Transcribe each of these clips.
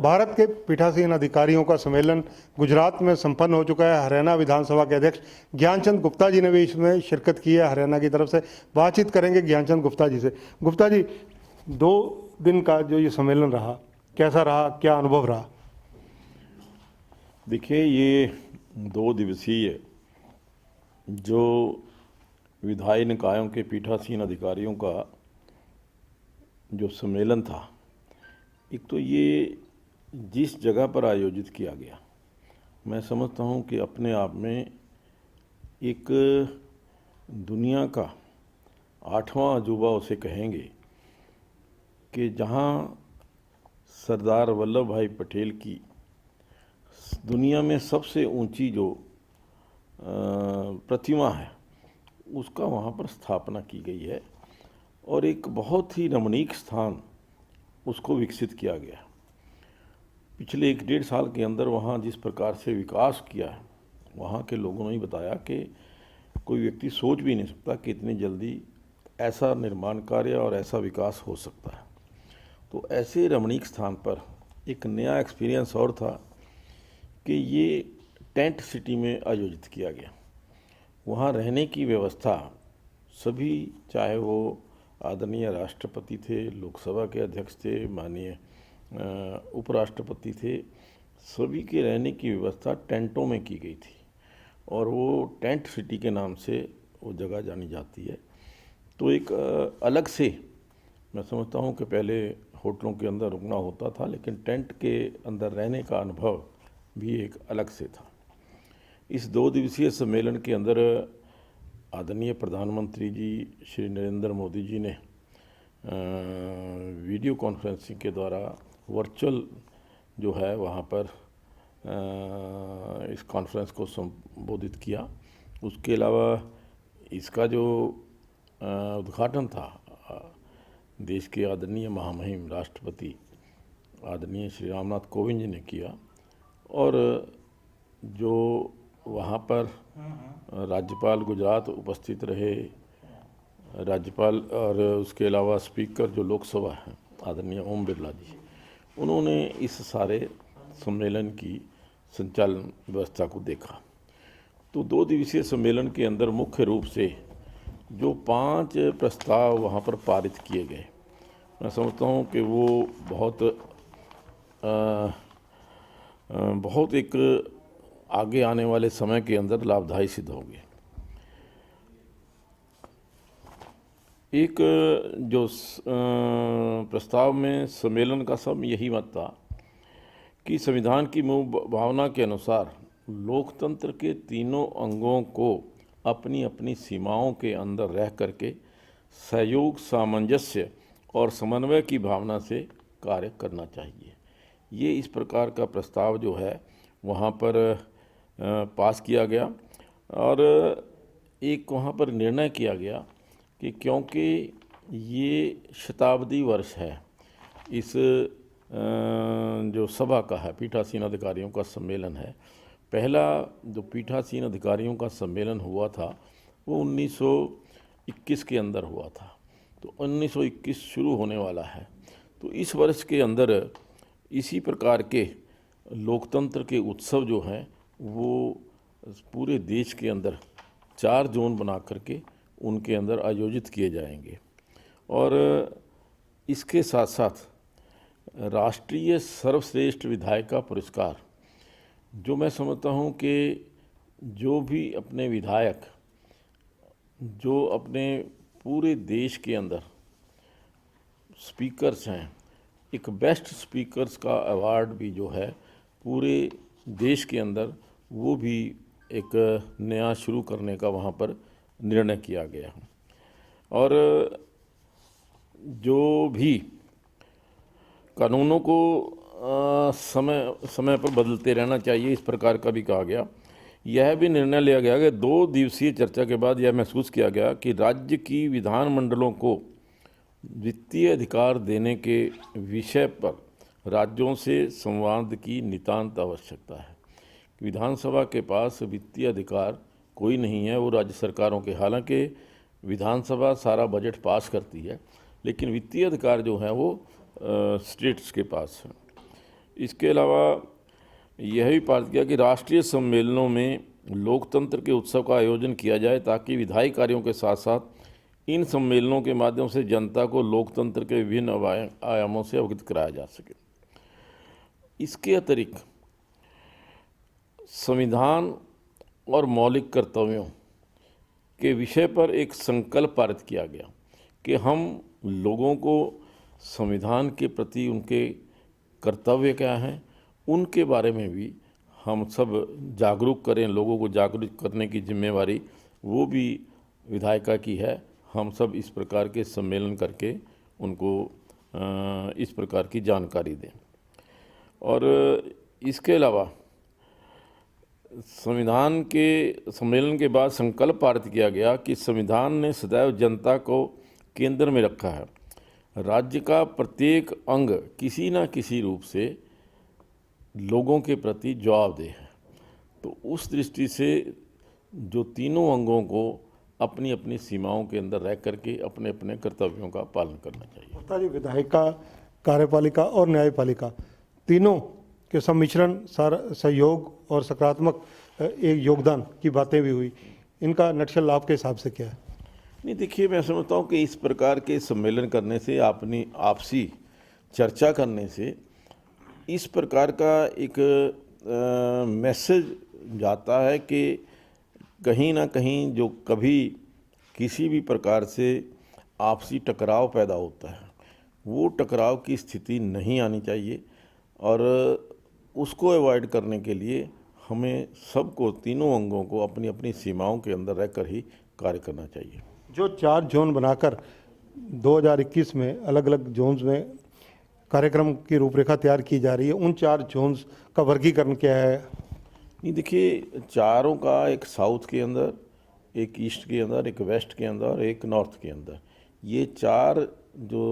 भारत के पीठासीन अधिकारियों का सम्मेलन गुजरात में संपन्न हो चुका है। हरियाणा विधानसभा के अध्यक्ष ज्ञानचंद गुप्ता जी ने भी इसमें शिरकत की है। हरियाणा की तरफ से बातचीत करेंगे ज्ञानचंद गुप्ता जी से। गुप्ता जी, 2 दिन का जो ये सम्मेलन रहा, कैसा रहा, क्या अनुभव रहा? देखिए, ये 2 दिवसीय जो विधायी निकायों के पीठासीन अधिकारियों का जो सम्मेलन था, एक तो ये जिस जगह पर आयोजित किया गया, मैं समझता हूँ कि अपने आप में एक दुनिया का 8वां अजूबा उसे कहेंगे कि जहाँ सरदार वल्लभ भाई पटेल की दुनिया में सबसे ऊंची जो प्रतिमा है उसका वहाँ पर स्थापना की गई है और एक बहुत ही रमणीक स्थान उसको विकसित किया गया। पिछले 1-1.5 साल के अंदर वहाँ जिस प्रकार से विकास किया है, वहाँ के लोगों ने ही बताया कि कोई व्यक्ति सोच भी नहीं सकता कि इतनी जल्दी ऐसा निर्माण कार्य और ऐसा विकास हो सकता है। तो ऐसे रमणीक स्थान पर एक नया एक्सपीरियंस और था कि ये टेंट सिटी में आयोजित किया गया। वहाँ रहने की व्यवस्था सभी, चाहे वो आदरणीय राष्ट्रपति थे, लोकसभा के अध्यक्ष थे, माननीय उपराष्ट्रपति थे, सभी के रहने की व्यवस्था टेंटों में की गई थी और वो टेंट सिटी के नाम से वो जगह जानी जाती है। तो एक अलग से, मैं समझता हूँ कि पहले होटलों के अंदर रुकना होता था, लेकिन टेंट के अंदर रहने का अनुभव भी एक अलग से था। इस 2 दिवसीय सम्मेलन के अंदर आदरणीय प्रधानमंत्री जी श्री नरेंद्र मोदी जी ने वीडियो कॉन्फ्रेंसिंग के द्वारा वर्चुअल जो है वहाँ पर इस कॉन्फ्रेंस को संबोधित किया। उसके अलावा इसका जो उद्घाटन था देश के आदरणीय महामहिम राष्ट्रपति आदरणीय श्री रामनाथ कोविंद जी ने किया और जो वहाँ पर राज्यपाल गुजरात उपस्थित रहे, राज्यपाल और उसके अलावा स्पीकर जो लोकसभा है आदरणीय ओम बिरला जी, उन्होंने इस सारे सम्मेलन की संचालन व्यवस्था को देखा। तो 2 दिवसीय सम्मेलन के अंदर मुख्य रूप से जो 5 प्रस्ताव वहाँ पर पारित किए गए, मैं समझता हूँ कि वो बहुत एक आगे आने वाले समय के अंदर लाभदायी सिद्ध होंगे। एक जो प्रस्ताव में सम्मेलन का सब यही मत था कि संविधान की मूल भावना के अनुसार लोकतंत्र के तीनों अंगों को अपनी अपनी सीमाओं के अंदर रह करके सहयोग, सामंजस्य और समन्वय की भावना से कार्य करना चाहिए। ये इस प्रकार का प्रस्ताव जो है वहाँ पर पास किया गया और एक वहाँ पर निर्णय किया गया कि क्योंकि ये शताब्दी वर्ष है इस जो सभा का है, पीठासीन अधिकारियों का सम्मेलन है, पहला जो पीठासीन अधिकारियों का सम्मेलन हुआ था वो 1921 के अंदर हुआ था। तो 1921 शुरू होने वाला है। तो इस वर्ष के अंदर इसी प्रकार के लोकतंत्र के उत्सव जो हैं वो पूरे देश के अंदर 4 जोन बना करके उनके अंदर आयोजित किए जाएंगे और इसके साथ साथ राष्ट्रीय सर्वश्रेष्ठ विधायक का पुरस्कार, जो मैं समझता हूँ कि जो भी अपने विधायक जो अपने पूरे देश के अंदर स्पीकर्स हैं, एक बेस्ट स्पीकर्स का अवार्ड भी जो है पूरे देश के अंदर वो भी एक नया शुरू करने का वहाँ पर निर्णय किया गया। और जो भी कानूनों को समय समय पर बदलते रहना चाहिए, इस प्रकार का भी कहा गया। यह भी निर्णय लिया गया कि 2 दिवसीय चर्चा के बाद यह महसूस किया गया कि राज्य की विधानमंडलों को वित्तीय अधिकार देने के विषय पर राज्यों से संवाद की नितांत आवश्यकता है। विधानसभा के पास वित्तीय अधिकार कोई नहीं है, वो राज्य सरकारों के, हालांकि विधानसभा सारा बजट पास करती है, लेकिन वित्तीय अधिकार जो है वो स्टेट्स के पास है। इसके अलावा यह भी पारित किया कि राष्ट्रीय सम्मेलनों में लोकतंत्र के उत्सव का आयोजन किया जाए ताकि विधायी कार्यों के साथ साथ इन सम्मेलनों के माध्यम से जनता को लोकतंत्र के विभिन्न आयामों से अवगत कराया जा सके। इसके अतिरिक्त संविधान और मौलिक कर्तव्यों के विषय पर एक संकल्प पारित किया गया कि हम लोगों को संविधान के प्रति उनके कर्तव्य क्या हैं उनके बारे में भी हम सब जागरूक करें। लोगों को जागरूक करने की जिम्मेवारी वो भी विधायिका की है। हम सब इस प्रकार के सम्मेलन करके उनको इस प्रकार की जानकारी दें। और इसके अलावा संविधान के सम्मेलन के बाद संकल्प पारित किया गया कि संविधान ने सदैव जनता को केंद्र में रखा है। राज्य का प्रत्येक अंग किसी न किसी रूप से लोगों के प्रति जवाबदेह है। तो उस दृष्टि से जो तीनों अंगों को अपनी अपनी सीमाओं के अंदर रह करके अपने अपने कर्तव्यों का पालन करना चाहिए। गुप्ता जी, विधायिका, कार्यपालिका और न्यायपालिका तीनों के सम्मिश्रण, सहयोग और सकारात्मक एक योगदान की बातें भी हुई। इनका नक्शल आपके हिसाब से क्या है? नहीं, देखिए, मैं समझता हूँ कि इस प्रकार के सम्मेलन करने से, अपनी आपसी चर्चा करने से इस प्रकार का एक मैसेज जाता है कि कहीं ना कहीं जो कभी किसी भी प्रकार से आपसी टकराव पैदा होता है वो टकराव की स्थिति नहीं आनी चाहिए। और उसको अवॉइड करने के लिए हमें सबको, तीनों अंगों को अपनी अपनी सीमाओं के अंदर रहकर ही कार्य करना चाहिए। जो 4 जोन बनाकर 2021 में अलग अलग जोन्स में कार्यक्रम की रूपरेखा तैयार की जा रही है, उन 4 जोन्स का वर्गीकरण क्या है? नहीं, देखिए, चारों का, एक साउथ के अंदर, एक ईस्ट के अंदर, एक वेस्ट के अंदर, एक नॉर्थ के अंदर, ये 4 जो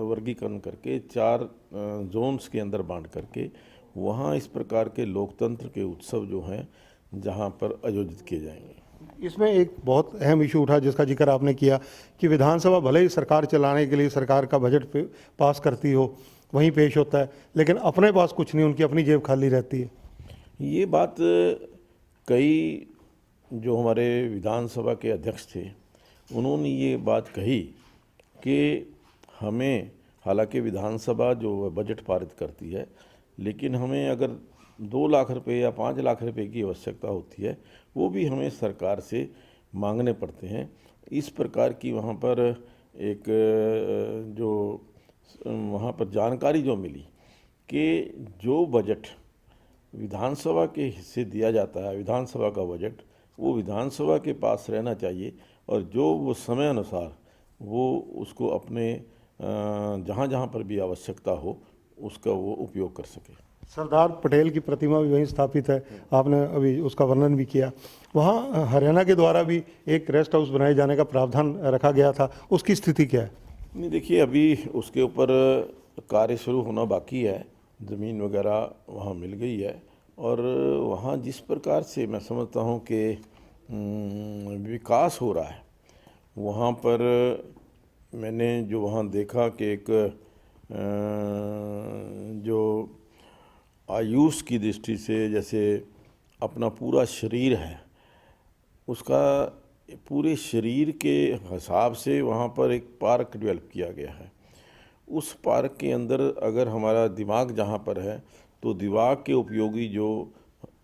वर्गीकरण करके 4 जोन्स के अंदर बांट करके वहाँ इस प्रकार के लोकतंत्र के उत्सव जो हैं जहाँ पर आयोजित किए जाएंगे। इसमें एक बहुत अहम इशू उठा जिसका जिक्र आपने किया कि विधानसभा भले ही सरकार चलाने के लिए सरकार का बजट पास करती हो, वहीं पेश होता है, लेकिन अपने पास कुछ नहीं, उनकी अपनी जेब खाली रहती है। ये बात कई जो हमारे विधानसभा के अध्यक्ष थे उन्होंने ये बात कही कि हमें, हालांकि विधानसभा जो बजट पारित करती है, लेकिन हमें अगर 2 लाख रुपए या 5 लाख रुपए की आवश्यकता होती है वो भी हमें सरकार से मांगने पड़ते हैं। इस प्रकार की वहाँ पर एक जो वहाँ पर जानकारी जो मिली कि जो बजट विधानसभा के हिस्से दिया जाता है, विधानसभा का बजट, वो विधानसभा के पास रहना चाहिए और जो वो समय अनुसार वो उसको अपने जहाँ जहाँ पर भी आवश्यकता हो उसका वो उपयोग कर सके। सरदार पटेल की प्रतिमा भी वहीं स्थापित है, आपने अभी उसका वर्णन भी किया। वहाँ हरियाणा के द्वारा भी एक रेस्ट हाउस बनाए जाने का प्रावधान रखा गया था, उसकी स्थिति क्या है? नहीं, देखिए, अभी उसके ऊपर कार्य शुरू होना बाकी है। ज़मीन वगैरह वहाँ मिल गई है और वहाँ जिस प्रकार से मैं समझता हूँ कि विकास हो रहा है, वहाँ पर मैंने जो वहाँ देखा कि एक जो आयुष की दृष्टि से, जैसे अपना पूरा शरीर है, उसका पूरे शरीर के हिसाब से वहाँ पर एक पार्क डेवलप किया गया है। उस पार्क के अंदर अगर हमारा दिमाग जहाँ पर है तो दिमाग के उपयोगी जो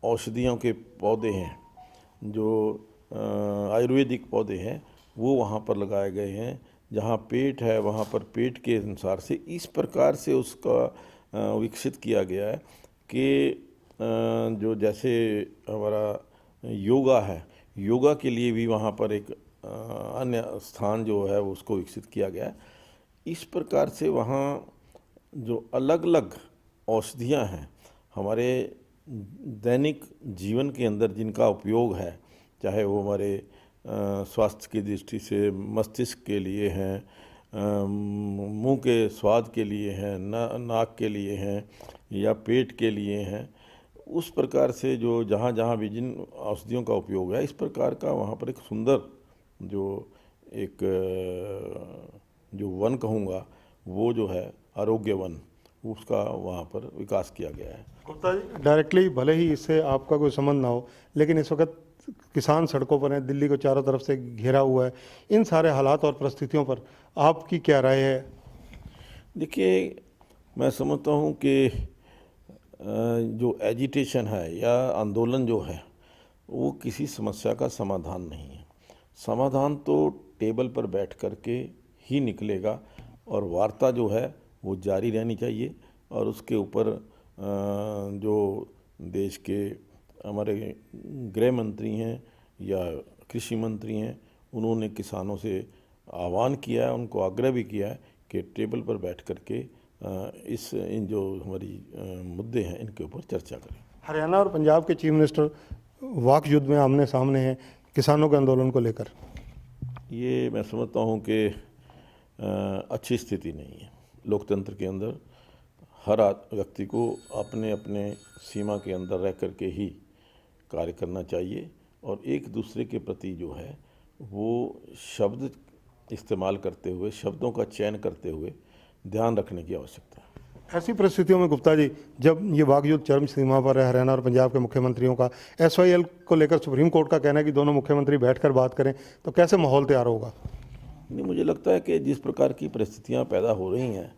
औषधियों के पौधे हैं, जो आयुर्वेदिक पौधे हैं, वो वहाँ पर लगाए गए हैं। जहाँ पेट है वहाँ पर पेट के अनुसार से इस प्रकार से उसका विकसित किया गया है कि जो जैसे हमारा योगा है, योगा के लिए भी वहाँ पर एक अन्य स्थान जो है उसको विकसित किया गया है। इस प्रकार से वहाँ जो अलग अलग औषधियाँ हैं हमारे दैनिक जीवन के अंदर जिनका उपयोग है, चाहे वो हमारे स्वास्थ्य की दृष्टि से मस्तिष्क के लिए हैं, मुंह के स्वाद के लिए हैं, नाक के लिए हैं या पेट के लिए हैं, उस प्रकार से जो जहाँ जहाँ भी जिन औषधियों का उपयोग है, इस प्रकार का वहाँ पर एक सुंदर जो वन कहूँगा वो जो है आरोग्य वन, उसका वहाँ पर विकास किया गया है। गुप्ता जी, डायरेक्टली भले ही इससे आपका कोई संबंध ना हो, लेकिन इस वक्त किसान सड़कों पर हैं, दिल्ली को चारों तरफ से घेरा हुआ है। इन सारे हालात और परिस्थितियों पर आपकी क्या राय है? देखिए, मैं समझता हूँ कि जो एजिटेशन है या आंदोलन जो है वो किसी समस्या का समाधान नहीं है। समाधान तो टेबल पर बैठ कर के ही निकलेगा और वार्ता जो है वो जारी रहनी चाहिए। और उसके ऊपर जो देश के हमारे गृह मंत्री हैं या कृषि मंत्री हैं, उन्होंने किसानों से आह्वान किया है, उनको आग्रह भी किया है कि टेबल पर बैठ कर के इन जो हमारी मुद्दे हैं इनके ऊपर चर्चा करें। हरियाणा और पंजाब के चीफ मिनिस्टर वाक युद्ध में आमने सामने हैं किसानों के आंदोलन को लेकर। ये मैं समझता हूँ कि अच्छी स्थिति नहीं है। लोकतंत्र के अंदर हर व्यक्ति को अपने अपने सीमा के अंदर रह कर के ही कार्य करना चाहिए और एक दूसरे के प्रति जो है वो शब्द इस्तेमाल करते हुए, शब्दों का चयन करते हुए ध्यान रखने की आवश्यकता है। ऐसी परिस्थितियों में गुप्ता जी, जब ये वाकयुद्ध चरम सीमा पर है हरियाणा और पंजाब के मुख्यमंत्रियों का, SYL को लेकर सुप्रीम कोर्ट का कहना है कि दोनों मुख्यमंत्री बैठकर बात करें, तो कैसे माहौल तैयार होगा? नहीं, मुझे लगता है कि जिस प्रकार की परिस्थितियां पैदा हो रही हैं,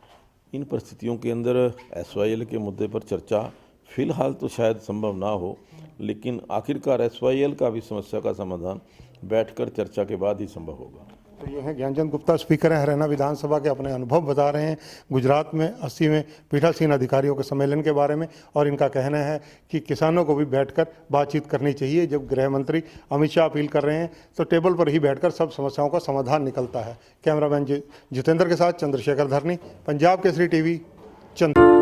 इन परिस्थितियों के अंदर SYL के मुद्दे पर चर्चा फिलहाल तो शायद संभव ना हो, लेकिन आखिरकार SYL का भी समस्या का समाधान बैठकर चर्चा के बाद ही संभव होगा। तो ये हैं ज्ञानचंद गुप्ता, स्पीकर हैं हरियाणा विधानसभा के, अपने अनुभव बता रहे हैं गुजरात में 80वें पीठासीन अधिकारियों के सम्मेलन के बारे में। और इनका कहना है कि किसानों को भी बैठकर बातचीत करनी चाहिए। जब गृह मंत्री अमित शाह अपील कर रहे हैं तो टेबल पर ही बैठकर सब समस्याओं का समाधान निकलता है। कैमरामैन जितेंद्र के साथ चंद्रशेखर धरनी, पंजाब केसरी टीवी, चंद्र।